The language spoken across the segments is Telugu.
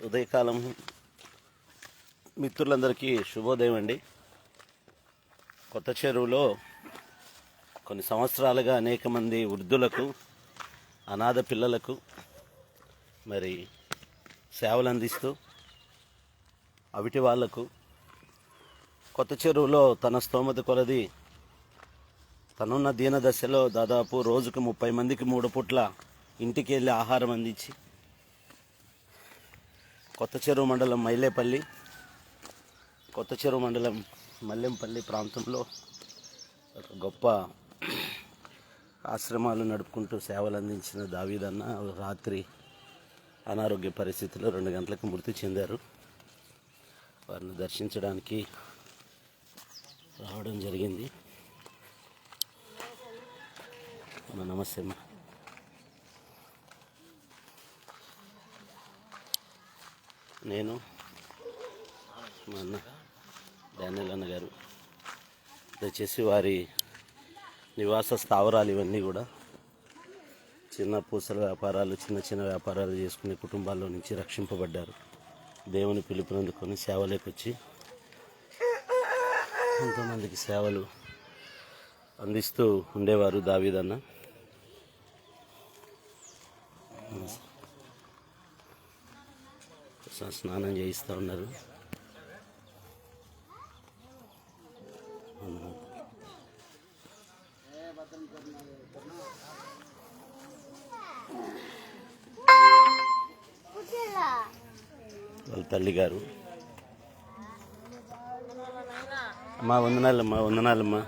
ఉదయకాలం మిత్రులందరికీ శుభోదయం అండి. కొత్త చెరువులో కొన్ని సంవత్సరాలుగా అనేక మంది వృద్ధులకు, అనాథ పిల్లలకు మరి సేవలు అందిస్తూ అవిటి వాళ్లకు కొత్త చెరువులో తన స్తోమత కొలది తనున్న దీన దశలో దాదాపు రోజుకు 30 మందికి 3 పూట్ల ఇంటికి వెళ్ళి ఆహారం అందించి కొత్త చెరువు మండలం మైలేపల్లి, కొత్త చెరువు మండలం మల్లెంపల్లి ప్రాంతంలో ఒక గొప్ప ఆశ్రమాలు నడుపుకుంటూ సేవలు అందించిన దావీదన్న రాత్రి అనారోగ్య పరిస్థితుల్లో 2 గంటలకు మృతి చెందారు. వారిని దర్శించడానికి రావడం జరిగింది. నమస్తే అమ్మా. నేను మా అన్న డానియల్ అన్న గారు దయచేసి వారి నివాస స్థావరాలు ఇవన్నీ కూడా చిన్న పూసల వ్యాపారాలు, చిన్న చిన్న వ్యాపారాలు చేసుకునే కుటుంబాల్లో నుంచి రక్షింపబడ్డారు. దేవుని పిలుపునందుకొని సేవలోకి వచ్చి ఎంతోమందికి సేవలు అందిస్తూ ఉండేవారు దావీదన్న. స్నానం చేయిస్తూ ఉన్నారు. వాళ్ళ తల్లి గారు. అమ్మా వందనాలమ్మా, వందనాలమ్మా.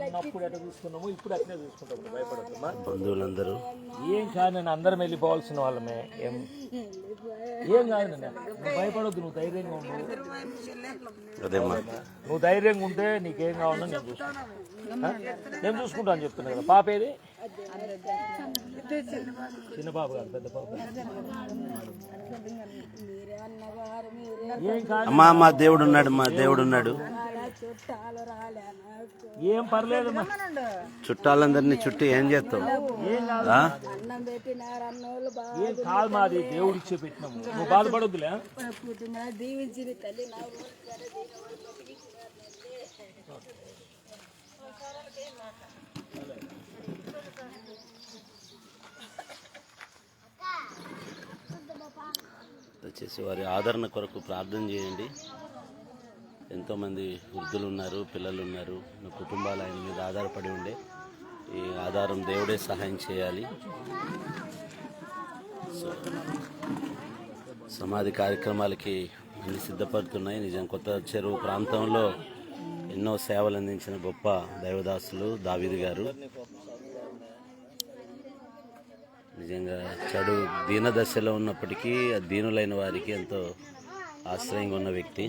ఉన్నప్పుడు ఎట్లా చూసుకున్నాము, ఇప్పుడు అట్లే చూసుకుంటాం. భయపడద్దమ్మా. బంధువులందరూ ఏం కాదు, నేను అందరం వెళ్ళిపోవాల్సిన వాళ్ళమే. ఏం కాదు, నువ్వు భయపడొద్దు, నువ్వు ధైర్యంగా ఉండు. అదేమ్మా, నువ్వు ధైర్యంగా ఉంటే నీకేం కావాలో నేను చూసుకుంటాను. నేను చూసుకుంటా అని చెప్తున్నా కదా. పాప ఏది? చిన్న పాప కాదు, పెద్ద పాప. ఏం కాదు అమ్మా, మా దేవుడు ఉన్నాడు, మా దేవుడు ఉన్నాడు. ఏం పర్లేదమ్మా. చుట్టాలందరినీ చుట్టి ఏం చేస్తావు? ఏం కాదు, మాది దేవుడు ఇచ్చే పెట్టినాము. నువ్వు బాధపడొద్దులే. వచ్చేసి వారి ఆదరణ కొరకు ప్రార్థన చేయండి. ఎంతోమంది వృద్ధులు ఉన్నారు, పిల్లలు ఉన్నారు. నా కుటుంబాలు ఆయన మీద ఆధారపడి ఉండే. ఈ ఆధారం దేవుడే సహాయం చేయాలి. సమాధి కార్యక్రమాలకి అన్ని సిద్ధపడుతున్నాయి. నిజం కొత్త చెరువు ప్రాంతంలో ఎన్నో సేవలు అందించిన గొప్ప దైవదాసులు దావీదు గారు. నిజంగా చెడు దీన దశలో ఉన్నప్పటికీ దీనులైన వారికి ఎంతో ఆశ్రయంగా ఉన్న వ్యక్తి.